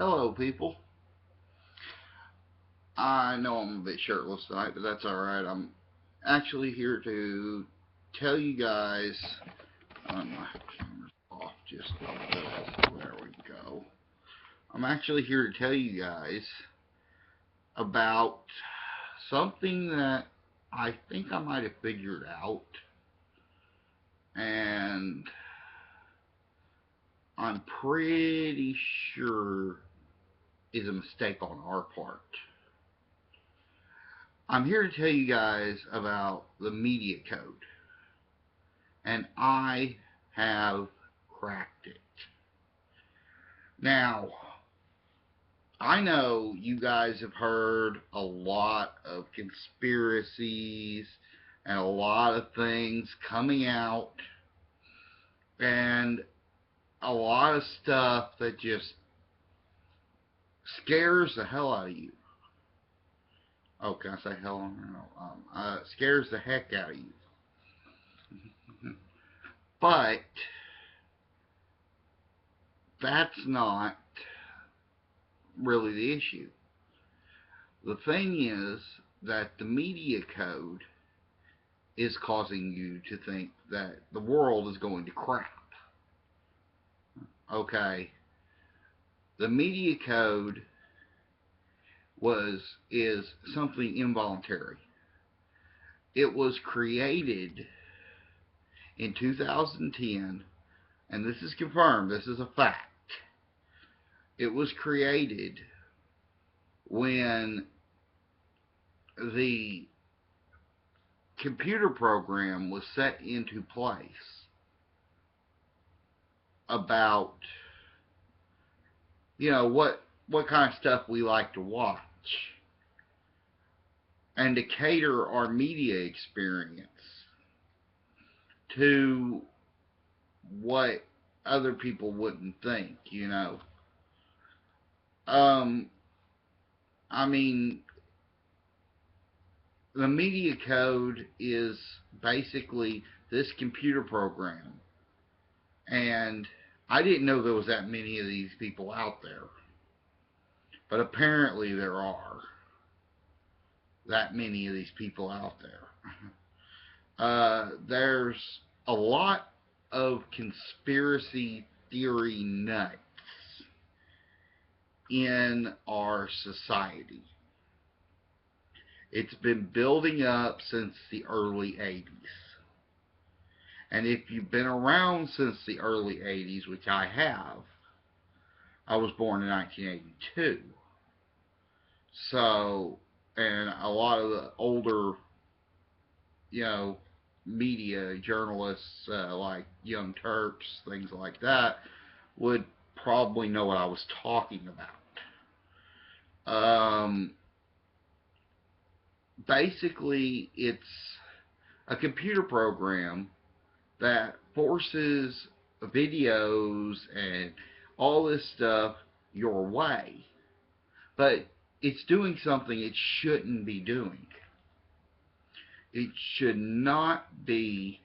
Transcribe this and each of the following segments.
Hello, people. I know I'm a bit shirtless tonight, but that's alright. I'm actually here to tell you guys. My camera's off just a bit. There we go. I'm actually here to tell you guys about something that I think I might have figured out, and I'm pretty sure is a mistake on our part. I'm here to tell you guys about the media code, and I have cracked it. Now, I know you guys have heard a lot of conspiracies and a lot of things coming out, and a lot of stuff that just scares the hell out of you. Oh, can I say hell? No. Scares the heck out of you. But that's not really the issue. The thing is that the media code is causing you to think that the world is going to crap. Okay. The media code is something involuntary. It was created in 2010, and this is confirmed, this is a fact. It was created when the computer program was set into place about what kind of stuff we like to watch, and to cater our media experience to what other people wouldn't think. I mean, the media code is basically this computer program, and I didn't know there was that many of these people out there, but apparently there are that many of these people out there. There's a lot of conspiracy theory nuts in our society. It's been building up since the early 80s. And if you've been around since the early 80s, which I have, I was born in 1982. So, and a lot of the older, media journalists like Young Turks, things like that, would probably know what I was talking about. Basically, it's a computer program that forces videos and all this stuff your way, but it's doing something it shouldn't be doing. It should not be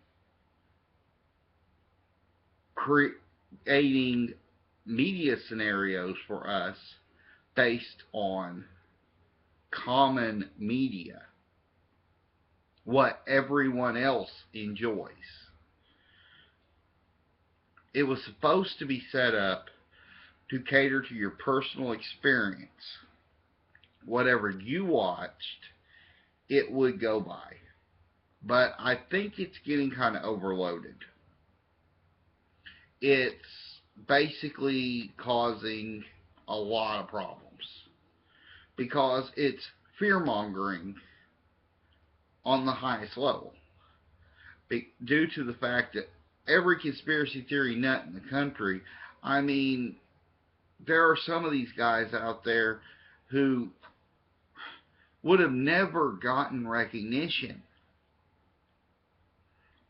creating media scenarios for us based on common media, what everyone else enjoys. It was supposed to be set up to cater to your personal experience. Whatever you watched, it would go by. But I think it's getting kind of overloaded. It's basically causing a lot of problems because it's fear-mongering on the highest level, due to the fact that every conspiracy theory nut in the country, I mean, there are some of these guys out there who would have never gotten recognition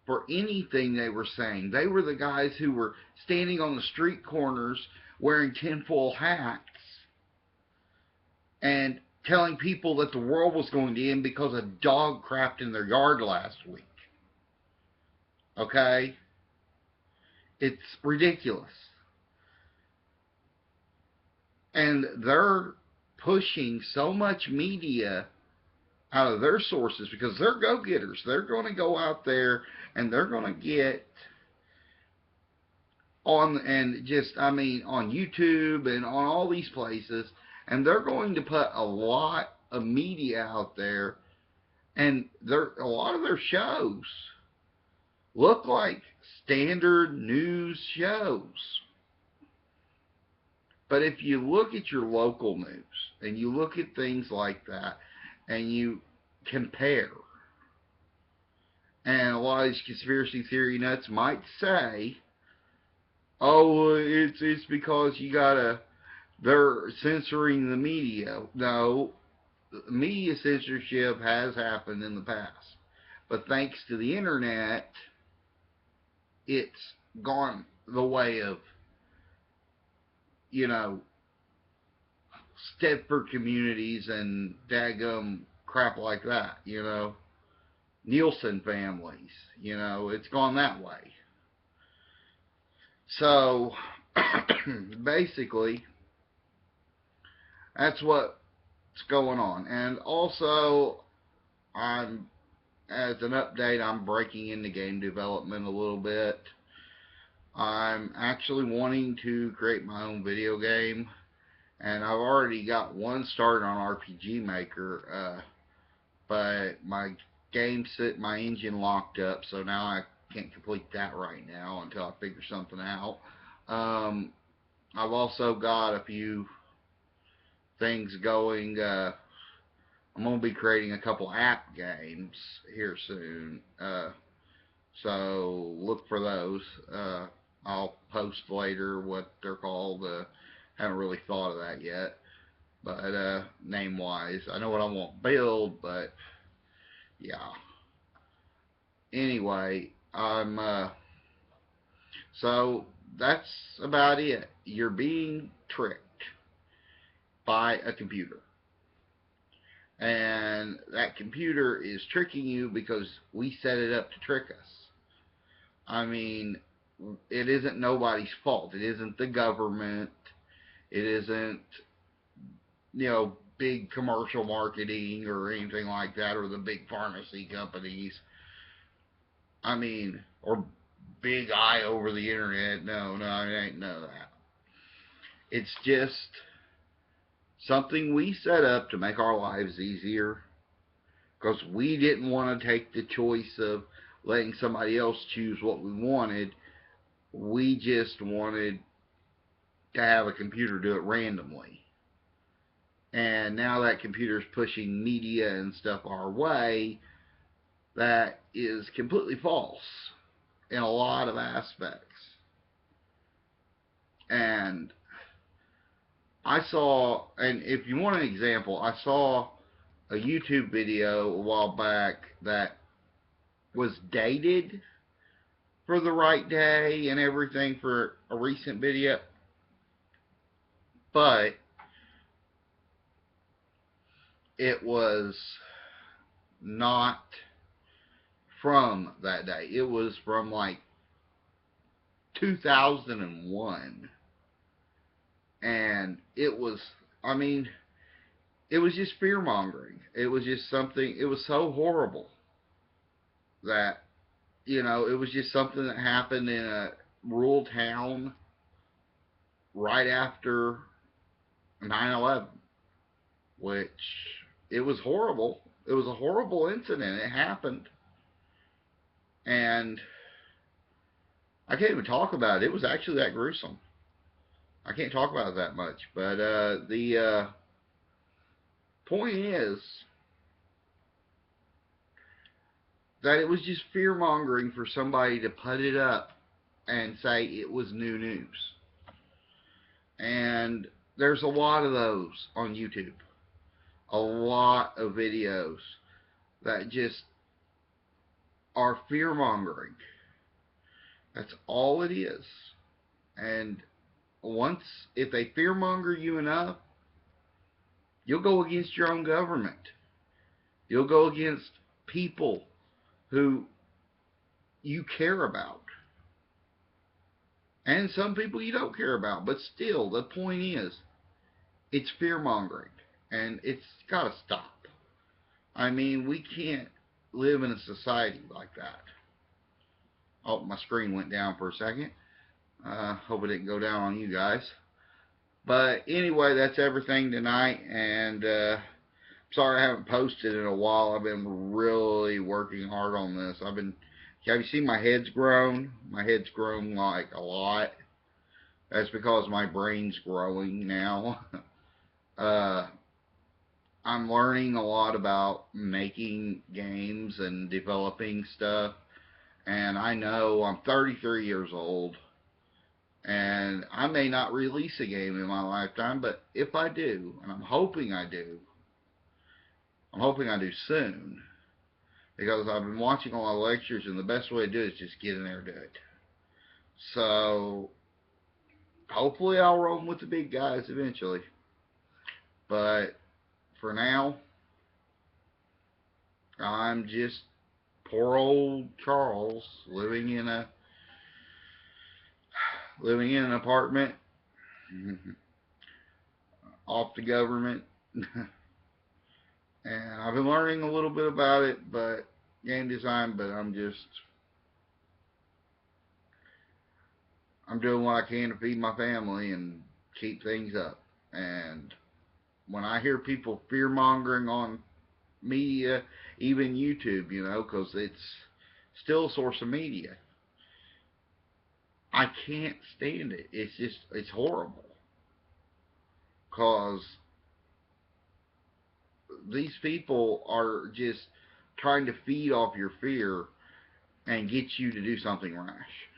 for anything they were saying. They were the guys who were standing on the street corners wearing tinfoil hats and telling people that the world was going to end because a dog crapped in their yard last week. Okay? It's ridiculous. And they're pushing so much media out of their sources because they're go-getters. They're going to go out there and they're going to get on, and just, I mean, on YouTube and on all these places, and they're going to put a lot of media out there, and a lot of their shows look like standard news shows. But if you look at your local news and you look at things like that and you compare, and a lot of these conspiracy theory nuts might say, oh, it's because they're censoring the media. No, media censorship has happened in the past. But thanks to the internet, it's gone the way of, you know, Stepford communities and daggum crap like that, you know. Nielsen families, you know, it's gone that way. So, basically, that's what's going on. And also, as an update, I'm breaking into game development a little bit. I'm actually wanting to create my own video game, and I've already got one started on RPG Maker, but my my engine locked up, so now I can't complete that right now until I figure something out. I've also got a few things going. I'm going to be creating a couple app games here soon, so look for those. I'll post later what they're called. Haven't really thought of that yet, but name-wise, I know what I want to build, but yeah. Anyway, so that's about it. You're being tricked by a computer. And that computer is tricking you because we set it up to trick us. I mean, it isn't nobody's fault. It isn't the government. It isn't, you know, big commercial marketing or anything like that, or the big pharmacy companies. I mean, or big eye over the internet. No, it ain't none of that. It's just something we set up to make our lives easier because we didn't want to take the choice of letting somebody else choose what we wanted. We just wanted to have a computer do it randomly. And now that computer's pushing media and stuff our way that is completely false in a lot of aspects. And I saw, and if you want an example, I saw a YouTube video a while back that was dated for the right day and everything for a recent video, but it was not from that day. It was from like 2001. And it was, I mean, it was just fear mongering. It was just something, it was so horrible that, you know, it was just something that happened in a rural town right after 9/11, which it was horrible. It was a horrible incident. It happened. And I can't even talk about it. It was actually that gruesome. I can't talk about it that much. But the point is that it was just fear mongering for somebody to put it up and say it was new news. And there's a lot of those on YouTube. A lot of videos that just are fear mongering. That's all it is. And if they fear monger you enough, you'll go against your own government. You'll go against people who you care about. And some people you don't care about. But still, the point is, It's fear mongering, and it's got to stop. I mean, we can't live in a society like that. Oh, my screen went down for a second. Hope it didn't go down on you guys. But anyway, that's everything tonight, and sorry I haven't posted in a while. I've been really working hard on this. Have you seen my head's grown? My head's grown like a lot. That's because my brain's growing now. uh, I'm learning a lot about making games and developing stuff. And I know I'm 33 years old, and I may not release a game in my lifetime, but if I do, and I'm hoping I do soon, because I've been watching a lot of lectures, and the best way to do it is just get in there and do it. So hopefully I'll roam with the big guys eventually. But for now, I'm just poor old Charles living in an apartment off the government. And I've been learning a little bit about it, but game design, but I'm doing what I can to feed my family and keep things up. And when I hear people fear mongering on media, even YouTube, because it's still a source of media, I can't stand it. It's horrible. Because these people are just trying to feed off your fear and get you to do something rash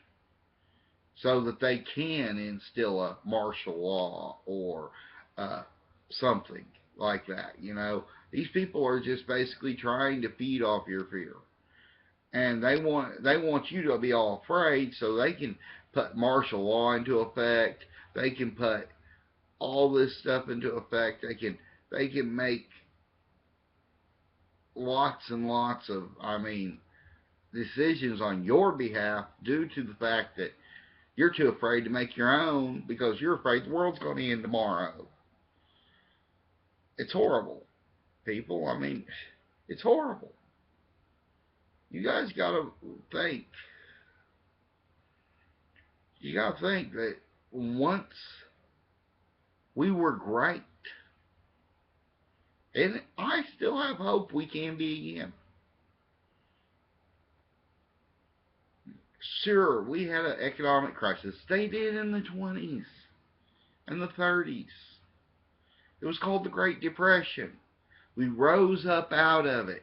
so that they can instill a martial law or uh, something like that. These people are just basically trying to feed off your fear, and they want you to be all afraid so they can put martial law into effect. They can put all this stuff into effect. They can make lots and lots of, decisions on your behalf due to the fact that you're too afraid to make your own because you're afraid the world's going to end tomorrow. It's horrible, people. It's horrible. You guys gotta think. You gotta think that once we were great, and I still have hope we can be again. Sure, we had an economic crisis. They did in the 20s and the 30s. It was called the Great Depression. We rose up out of it.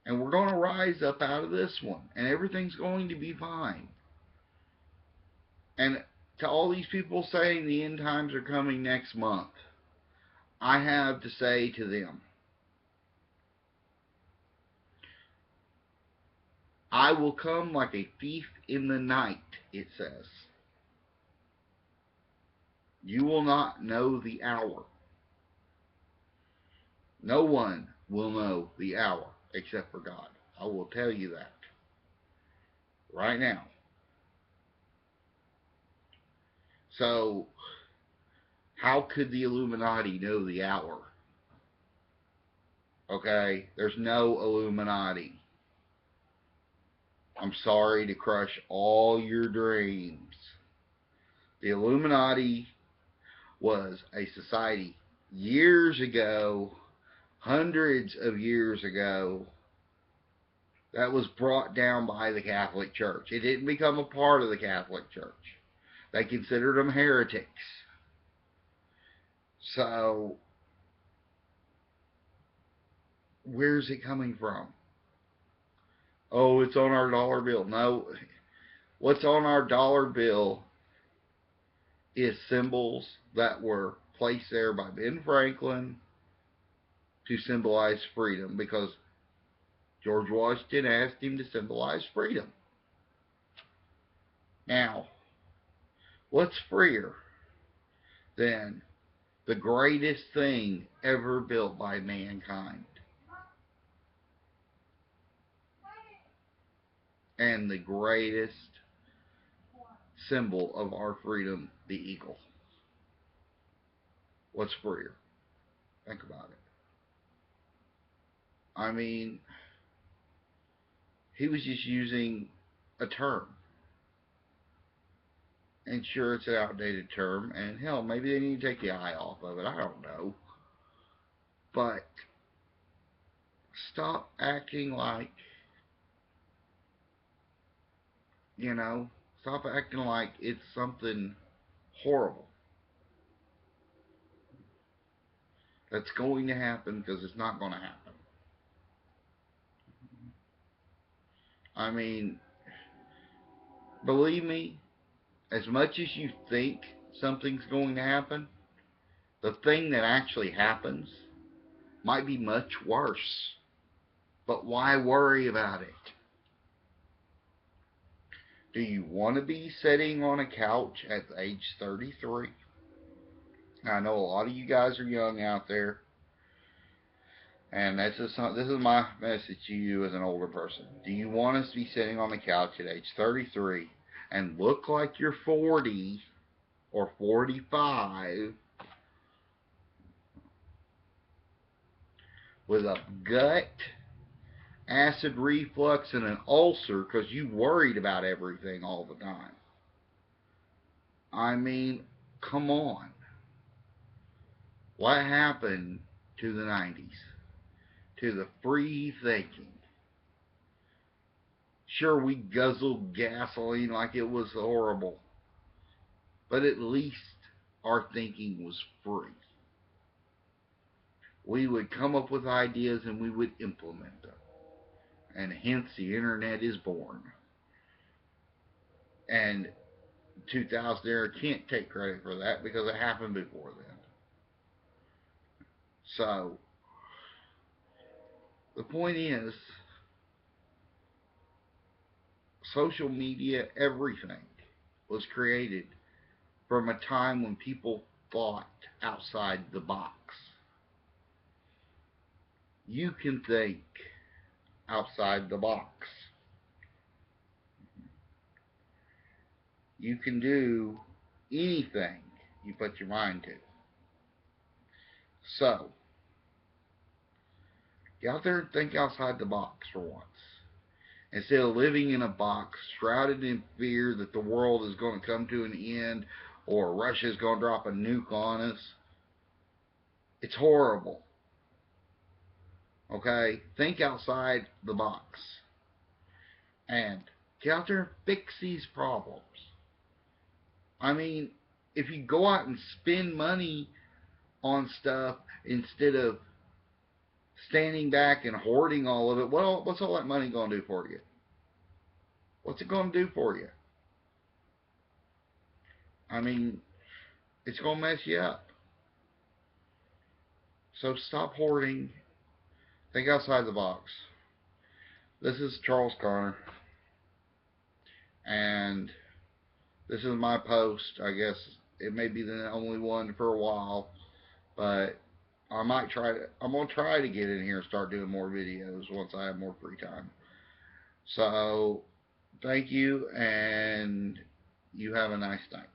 And we're going to rise up out of this one. And everything's going to be fine. And to all these people saying the end times are coming next month, I have to say to them, I will come like a thief in the night, it says. You will not know the hour. No one will know the hour except for God. I will tell you that right now. So, how could the Illuminati know the hour? Okay? There's no Illuminati. I'm sorry to crush all your dreams. The Illuminati was a society years ago, hundreds of years ago, that was brought down by the Catholic Church. It didn't become a part of the Catholic Church. They considered them heretics. So, where's it coming from? Oh, it's on our dollar bill. No, what's on our dollar bill is symbols that were placed there by Ben Franklin to symbolize freedom, because George Washington asked him to symbolize freedom. Now, what's freer than the greatest thing ever built by mankind? And the greatest symbol of our freedom, the eagle. What's freer? Think about it. I mean, he was just using a term. And sure, it's an outdated term, and hell, maybe they need to take the I off of it. I don't know. But stop acting like, you know, stop acting like it's something horrible that's going to happen, because it's not going to happen. I mean, believe me, as much as you think something's going to happen, the thing that actually happens might be much worse. But why worry about it? Do you want to be sitting on a couch at age 33? I know a lot of you guys are young out there, and this is my message to you as an older person. Do you want us to be sitting on the couch at age 33 and look like you're 40 or 45 with a gut, acid reflux, and an ulcer because you worried about everything all the time? I mean, come on. What happened to the 90s? To the free thinking? Sure, we guzzled gasoline like it was horrible, but at least our thinking was free. We would come up with ideas and we would implement them. And hence the internet is born. And 2000 era can't take credit for that because it happened before then. So, the point is, social media, everything was created from a time when people thought outside the box. You can think outside the box. You can do anything you put your mind to. So, get out there and think outside the box for once. Instead of living in a box shrouded in fear that the world is going to come to an end or Russia is going to drop a nuke on us. It's horrible. Okay? Think outside the box. And get out there and fix these problems. I mean, if you go out and spend money on stuff instead of standing back and hoarding all of it, well, what's all that money going to do for you? What's it going to do for you? I mean, it's going to mess you up. So stop hoarding. Think outside the box. This is Charles Connor. And this is my post. I guess it may be the only one for a while. But I'm going to try to get in here and start doing more videos once I have more free time. So, thank you, and you have a nice night.